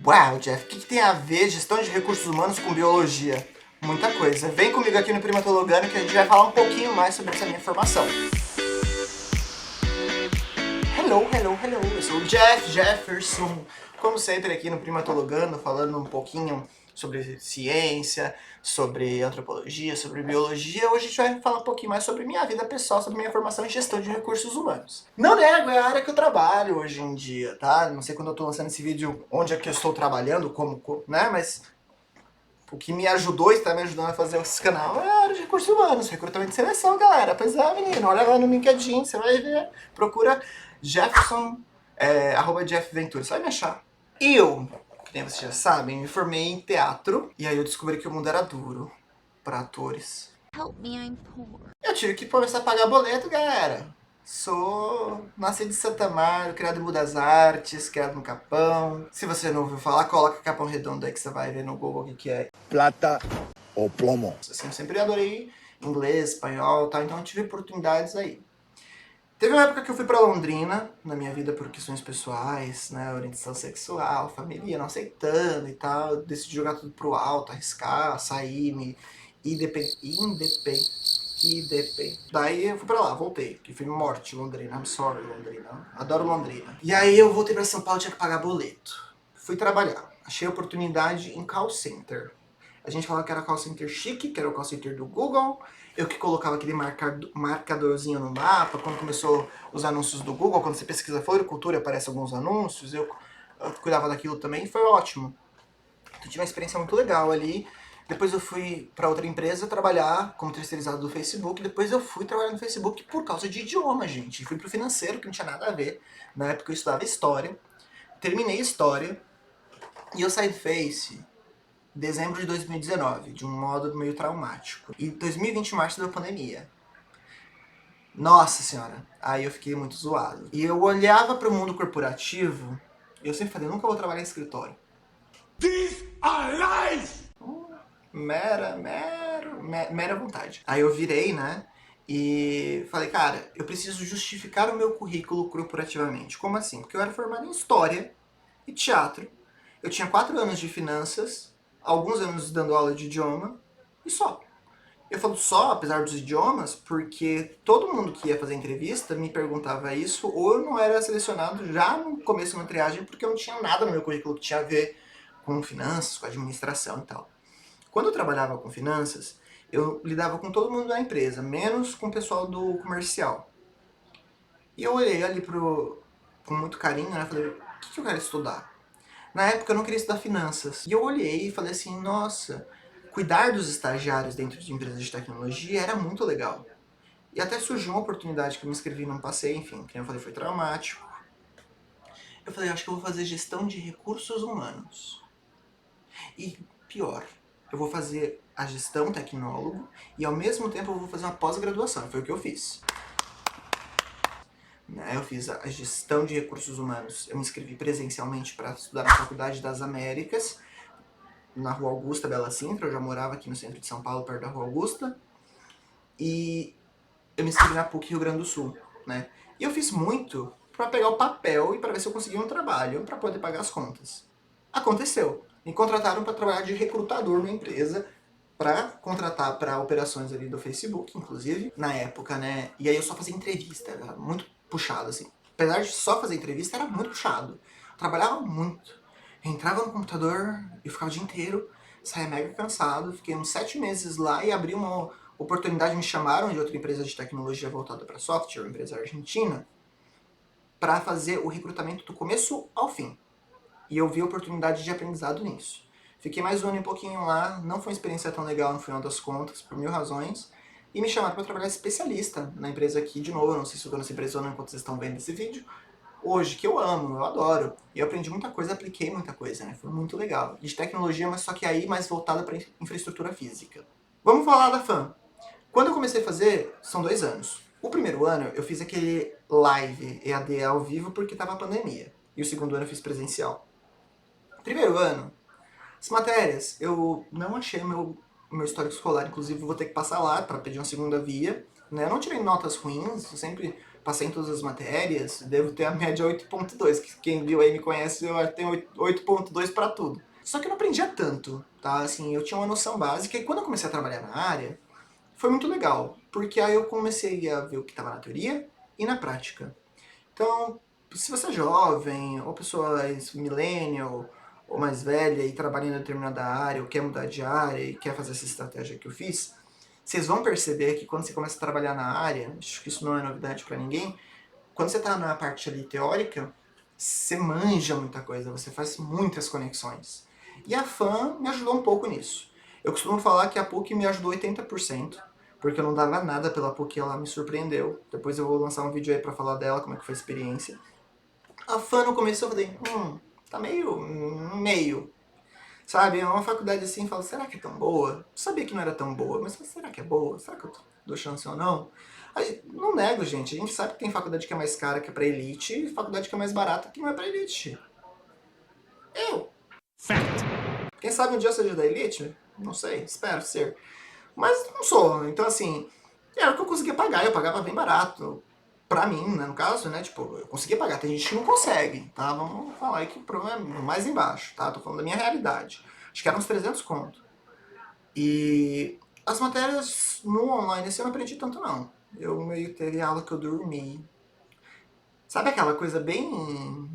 Uau, Jeff, o que tem a ver gestão de recursos humanos com biologia? Muita coisa. Vem comigo aqui no Primatologando que a gente vai falar um pouquinho mais sobre essa minha formação. Hello, eu sou o Jeff Jefferson. Como sempre aqui no Primatologando, falando um pouquinho sobre ciência, sobre antropologia, sobre biologia. Hoje a gente vai falar um pouquinho mais sobre minha vida pessoal, sobre minha formação em gestão de recursos humanos. Não nego, é a área que eu trabalho hoje em dia, tá? Não sei quando eu tô lançando esse vídeo onde é que eu estou trabalhando, como, né? Mas o que me ajudou e está me ajudando a fazer esse canal é a área de recursos humanos, recrutamento e seleção, galera. Pois é, menino, olha lá no LinkedIn, você vai ver. Procura Jefferson, arroba Jeff Ventura, você vai me achar. Eu, que nem vocês já sabem, me formei em teatro e aí eu descobri que o mundo era duro para atores. Help me, I'm poor. Eu tive que começar a pagar boleto, galera. Nasci de Santa Amaro, criado em Budas Artes, criado no Capão. Se você não ouviu falar, coloca Capão Redondo aí que você vai ver no Google o que é. Plata ou plomo. Assim, eu sempre adorei inglês, espanhol, tá? Então eu tive oportunidades aí. Teve uma época que eu fui pra Londrina, na minha vida por questões pessoais, né, orientação sexual, família não aceitando e tal, eu decidi jogar tudo pro alto, arriscar, sair, me IDP. Daí eu fui pra lá, voltei, que fui morte, Londrina, I'm sorry, Londrina, adoro Londrina. E aí eu voltei pra São Paulo, tinha que pagar boleto. Fui trabalhar, achei oportunidade em call center. A gente falava que era call center chique, que era o call center do Google. Eu que colocava aquele marcadorzinho no mapa, quando começou os anúncios do Google, quando você pesquisa floricultura, aparecem alguns anúncios, eu cuidava daquilo também e foi ótimo. Então tive uma experiência muito legal ali. Depois eu fui para outra empresa trabalhar como terceirizado do Facebook. Depois eu fui trabalhar no Facebook por causa de idioma, gente. Fui pro financeiro, que não tinha nada a ver. Na época eu estudava História. Terminei História. E eu saí do Face em dezembro de 2019, de um modo meio traumático. E 2020, março, deu pandemia. Nossa senhora, aí eu fiquei muito zoado. E eu olhava para o mundo corporativo, e eu sempre falei, nunca vou trabalhar em escritório. These are lies! Mera vontade. Aí eu virei, né, e falei, cara, eu preciso justificar o meu currículo corporativamente. Como assim? Porque eu era formado em História e Teatro, eu tinha 4 anos de Finanças, alguns anos dando aula de idioma, e só. Eu falo só, apesar dos idiomas, porque todo mundo que ia fazer entrevista me perguntava isso, ou eu não era selecionado já no começo da triagem, porque eu não tinha nada no meu currículo que tinha a ver com finanças, com administração e tal. Quando eu trabalhava com finanças, eu lidava com todo mundo da empresa, menos com o pessoal do comercial. E eu olhei ali com muito carinho, né? Falei, o que eu quero estudar? Na época eu não queria estudar finanças. E eu olhei e falei assim, nossa, cuidar dos estagiários dentro de empresas de tecnologia era muito legal. E até surgiu uma oportunidade que eu me inscrevi e não passei, enfim, que eu falei, foi traumático. Eu falei, acho que eu vou fazer gestão de recursos humanos. E pior, eu vou fazer a gestão tecnólogo e ao mesmo tempo eu vou fazer uma pós-graduação, foi o que eu fiz. Eu fiz a gestão de recursos humanos, eu me inscrevi presencialmente para estudar na Faculdade das Américas, na Rua Augusta, Bela Sintra, eu já morava aqui no centro de São Paulo, perto da Rua Augusta, e eu me inscrevi na PUC Rio Grande do Sul, né? E eu fiz muito para pegar o papel e para ver se eu conseguia um trabalho para poder pagar as contas. Aconteceu. Me contrataram para trabalhar de recrutador numa empresa para contratar para operações ali do Facebook, inclusive, na época, né? E aí eu só fazia entrevista, era muito puxado, assim. Apesar de só fazer entrevista, era muito puxado. Eu trabalhava muito. Eu entrava no computador e ficava o dia inteiro, saía mega cansado, fiquei uns 7 meses lá e abri uma oportunidade, me chamaram de outra empresa de tecnologia voltada para software, uma empresa argentina, para fazer o recrutamento do começo ao fim. E eu vi a oportunidade de aprendizado nisso. Fiquei mais um ano e pouquinho lá, não foi uma experiência tão legal no final das contas, por 1000 razões, e me chamaram para trabalhar especialista na empresa aqui, de novo, eu não sei se eu estou nessa empresa ou não enquanto vocês estão vendo esse vídeo, hoje, que eu amo, eu adoro, e eu aprendi muita coisa, apliquei muita coisa, né, foi muito legal. De tecnologia, mas só que aí mais voltada para infraestrutura física. Vamos falar da FAM. Quando eu comecei a fazer, são 2 anos. O primeiro ano eu fiz aquele live EAD ao vivo porque estava a pandemia, e o segundo ano eu fiz presencial. Primeiro ano, as matérias, eu não achei meu histórico escolar, inclusive vou ter que passar lá para pedir uma segunda via. Né? Eu não tirei notas ruins, eu sempre passei em todas as matérias, devo ter a média 8.2, que quem viu aí me conhece, eu tenho 8.2 para tudo. Só que eu não aprendia tanto, tá? Assim, eu tinha uma noção básica e quando eu comecei a trabalhar na área, foi muito legal, porque aí eu comecei a ver o que estava na teoria e na prática. Então, se você é jovem, ou pessoa millennial, ou mais velha e trabalha em determinada área, ou quer mudar de área e quer fazer essa estratégia que eu fiz, vocês vão perceber que quando você começa a trabalhar na área, acho que isso não é novidade para ninguém, quando você está na parte ali teórica, você manja muita coisa, você faz muitas conexões. E a FAM me ajudou um pouco nisso. Eu costumo falar que a PUC me ajudou 80%, porque eu não dava nada pela PUC, ela me surpreendeu. Depois eu vou lançar um vídeo aí pra falar dela, como é que foi a experiência. A FAM no começo eu falei, tá meio. Sabe, é uma faculdade assim, eu falo, será que é tão boa? Eu sabia que não era tão boa, mas será que é boa? Será que eu dou chance ou não? Aí, não nego, gente, a gente sabe que tem faculdade que é mais cara, que é pra elite, e faculdade que é mais barata, que não é pra elite. Eu. Fact. Quem sabe um dia eu seja da elite? Não sei, espero ser. Mas não sou, então assim, era o que eu conseguia pagar, eu pagava bem barato. Pra mim, né, no caso, né, tipo, eu conseguia pagar, tem gente que não consegue, tá? Vamos falar aí que o problema é mais embaixo, tá? Tô falando da minha realidade. Acho que eram uns 300 conto. E as matérias no online, assim, eu não aprendi tanto, não. Eu meio teve aula que eu dormi. Sabe aquela coisa bem...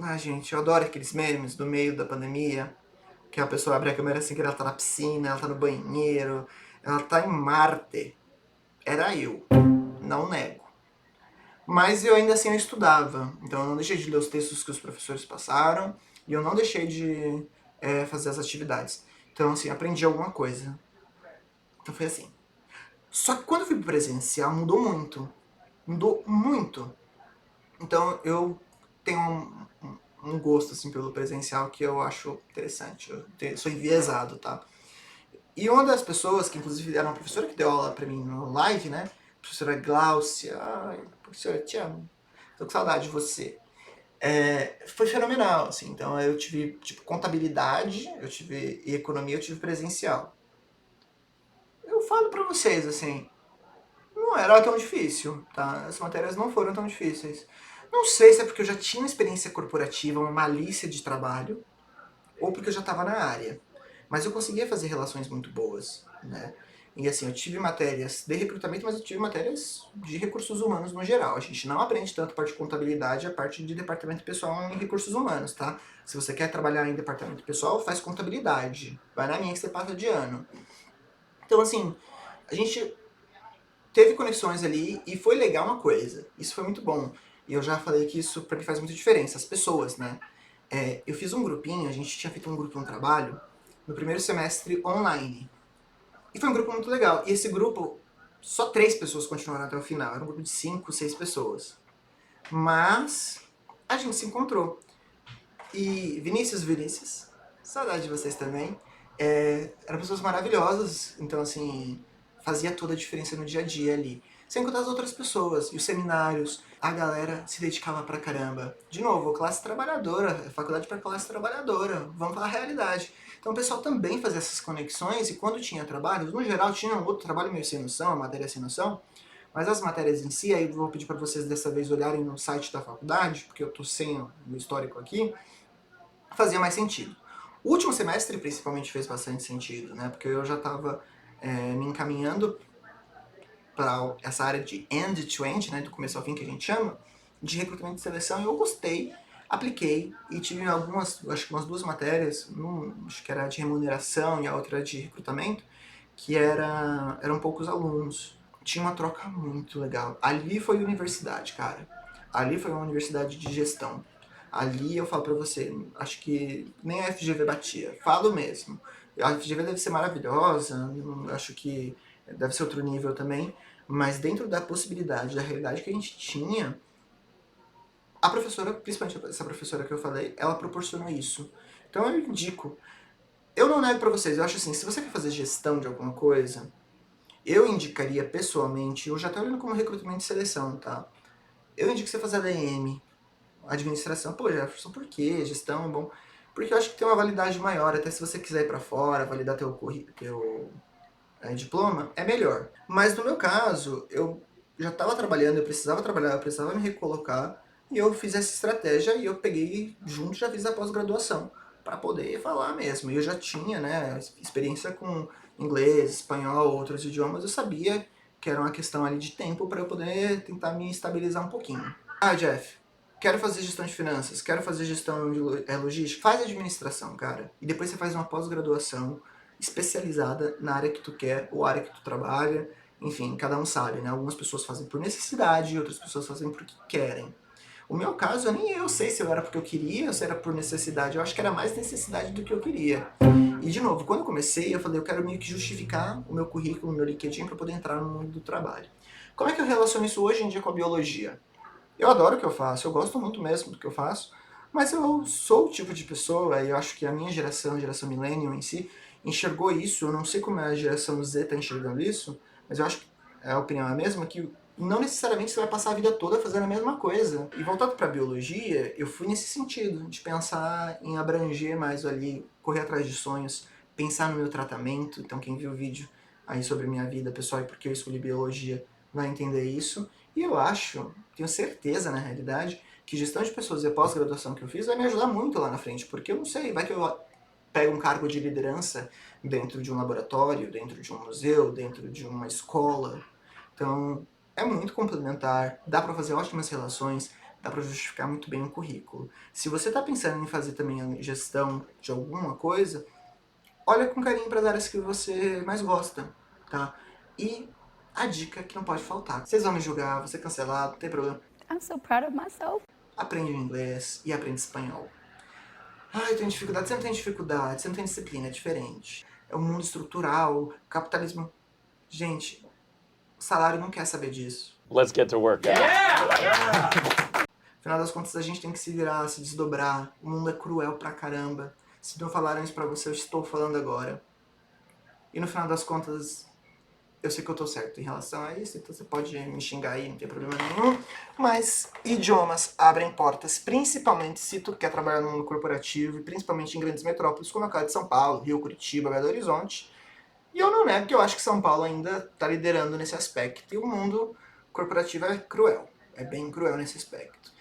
Ah, gente, eu adoro aqueles memes do meio da pandemia, que a pessoa abre a câmera assim que ela tá na piscina, ela tá no banheiro, ela tá em Marte. Era eu, não nego. Mas eu ainda assim eu estudava, então eu não deixei de ler os textos que os professores passaram e eu não deixei de fazer as atividades. Então assim, aprendi alguma coisa. Então foi assim. Só que quando eu fui pro presencial mudou muito. Mudou muito. Então eu tenho um gosto assim pelo presencial que eu acho interessante. Eu sou enviesado, tá? E uma das pessoas, que inclusive era uma professora que deu aula pra mim no live, né? Professora Gláucia, ai, professora, te amo. Tô com saudade de você. Foi fenomenal, assim. Então eu tive, tipo, contabilidade, e economia eu tive presencial. Eu falo pra vocês, assim, não era tão difícil, tá? As matérias não foram tão difíceis. Não sei se é porque eu já tinha uma experiência corporativa, uma malícia de trabalho, ou porque eu já estava na área. Mas eu conseguia fazer relações muito boas, né? E assim, eu tive matérias de recrutamento, mas eu tive matérias de recursos humanos no geral. A gente não aprende tanto a parte de contabilidade e a parte de departamento pessoal em recursos humanos, tá? Se você quer trabalhar em departamento pessoal, faz contabilidade. Vai na minha que você passa de ano. Então assim, a gente teve conexões ali e foi legal uma coisa. Isso foi muito bom. E eu já falei que isso pra mim faz muita diferença. As pessoas, né? Eu fiz um grupinho, a gente tinha feito um grupo no trabalho no primeiro semestre online. E foi um grupo muito legal. E esse grupo, só 3 pessoas continuaram até o final. Era um grupo de 5, 6 pessoas. Mas a gente se encontrou. E Vinícius, saudade de vocês também. Eram pessoas maravilhosas. Então, assim, fazia toda a diferença no dia a dia ali. Sem contar as outras pessoas. E os seminários. A galera se dedicava pra caramba. De novo, classe trabalhadora. Faculdade pra classe trabalhadora. Vamos falar a realidade. Então o pessoal também fazia essas conexões e quando tinha trabalhos, no geral tinha um outro trabalho meio sem noção, a matéria sem noção, mas as matérias em si, aí eu vou pedir para vocês dessa vez olharem no site da faculdade, porque eu tô sem o histórico aqui, fazia mais sentido. O último semestre principalmente fez bastante sentido, né, porque eu já estava me encaminhando para essa área de end-to-end, né, do começo ao fim que a gente chama, de recrutamento e seleção, e eu gostei, apliquei e tive algumas, acho que umas 2 matérias, acho que era de remuneração e a outra de recrutamento, que eram poucos alunos. Tinha uma troca muito legal. Ali foi universidade, cara. Ali foi uma universidade de gestão. Ali eu falo pra você, acho que nem a FGV batia. Falo mesmo. A FGV deve ser maravilhosa, acho que deve ser outro nível também, mas dentro da possibilidade, da realidade que a gente tinha, a professora, principalmente essa professora que eu falei, ela proporcionou isso. Então eu indico. Eu não nego pra vocês, eu acho assim, se você quer fazer gestão de alguma coisa, eu indicaria pessoalmente, eu já tô olhando como recrutamento e seleção, tá? Eu indico você fazer ADM, administração. Pô, Jefferson, por quê? Gestão é bom. Porque eu acho que tem uma validade maior, até se você quiser ir pra fora, validar teu diploma, é melhor. Mas no meu caso, eu já estava trabalhando, eu precisava trabalhar, eu precisava me recolocar, e eu fiz essa estratégia e eu peguei junto, já fiz a pós-graduação, para poder falar mesmo. E eu já tinha, né, experiência com inglês, espanhol, outros idiomas, eu sabia que era uma questão ali de tempo para eu poder tentar me estabilizar um pouquinho. Ah, Jeff, quero fazer gestão de finanças, quero fazer gestão de logística, faz administração, cara. E depois você faz uma pós-graduação especializada na área que tu quer, ou área que tu trabalha, enfim, cada um sabe, né? Algumas pessoas fazem por necessidade, outras pessoas fazem porque querem. O meu caso, nem eu sei se eu era porque eu queria ou se era por necessidade. Eu acho que era mais necessidade do que eu queria. E, de novo, quando eu comecei, eu falei, eu quero meio que justificar o meu currículo, o meu LinkedIn, para poder entrar no mundo do trabalho. Como é que eu relaciono isso hoje em dia com a biologia? Eu adoro o que eu faço, eu gosto muito mesmo do que eu faço, mas eu sou o tipo de pessoa, e eu acho que a minha geração, a geração millennial em si, enxergou isso. Eu não sei como a geração Z está enxergando isso, mas eu acho que a opinião é a mesma, que não necessariamente você vai passar a vida toda fazendo a mesma coisa. E voltado para a biologia, eu fui nesse sentido, de pensar em abranger mais ali, correr atrás de sonhos, pensar no meu tratamento. Então quem viu o vídeo aí sobre minha vida pessoal e porque eu escolhi biologia vai entender isso. E eu acho, tenho certeza na realidade, que gestão de pessoas e a pós-graduação que eu fiz vai me ajudar muito lá na frente, porque eu não sei, vai que eu pego um cargo de liderança dentro de um laboratório, dentro de um museu, dentro de uma escola. Então, é muito complementar, dá para fazer ótimas relações, dá para justificar muito bem um currículo. Se você está pensando em fazer também a gestão de alguma coisa, olha com carinho para as áreas que você mais gosta, tá? E a dica que não pode faltar. Vocês vão me julgar, vou ser cancelado, não tem problema. I'm so proud of myself. Aprende inglês e aprende espanhol. Ai, tem dificuldade, você não tem dificuldade, você não tem disciplina, é diferente. É um mundo estrutural, capitalismo. Gente, o salário não quer saber disso. Let's get to work. Afinal das contas, a gente tem que se virar, se desdobrar. O mundo é cruel pra caramba. Se não falaram isso pra você, eu estou falando agora. E no final das contas, eu sei que eu tô certo em relação a isso, então você pode me xingar aí, não tem problema nenhum. Mas idiomas abrem portas, principalmente se tu quer trabalhar no mundo corporativo, e principalmente em grandes metrópoles, como a casa de São Paulo, Rio, Curitiba, Belo Horizonte. E eu não nego que eu acho que São Paulo ainda tá liderando nesse aspecto. E o mundo corporativo é cruel, é bem cruel nesse aspecto.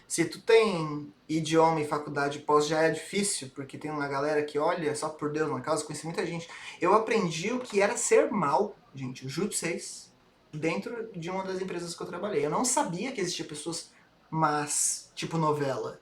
Se tu tem idioma e faculdade pós, já é difícil, porque tem uma galera que, olha, só por Deus na causa, conheci muita gente. Eu aprendi o que era ser mal, gente, eu juro pra vocês, dentro de uma das empresas que eu trabalhei. Eu não sabia que existia pessoas más, tipo novela.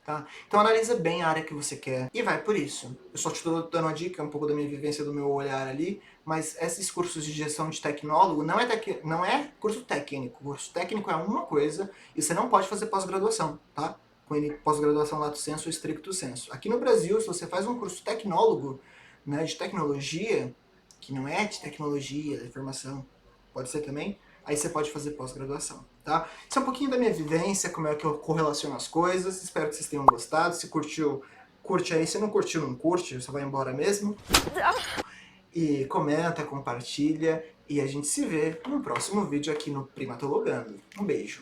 Tá? Então analisa bem a área que você quer e vai por isso. Eu só te tô dando uma dica, um pouco da minha vivência, do meu olhar ali, mas esses cursos de gestão de tecnólogo não é curso técnico. Curso técnico é uma coisa e você não pode fazer pós-graduação, tá? Com ele pós-graduação lato sensu ou stricto sensu. Aqui no Brasil, se você faz um curso tecnólogo, né, de tecnologia, que não é de tecnologia, de informação, pode ser também, aí você pode fazer pós-graduação, tá? Isso é um pouquinho da minha vivência, como é que eu correlaciono as coisas. Espero que vocês tenham gostado. Se curtiu, curte aí. Se não curtiu, não curte, só vai embora mesmo. E comenta, compartilha, e a gente se vê no próximo vídeo aqui no Primatologando. Um beijo!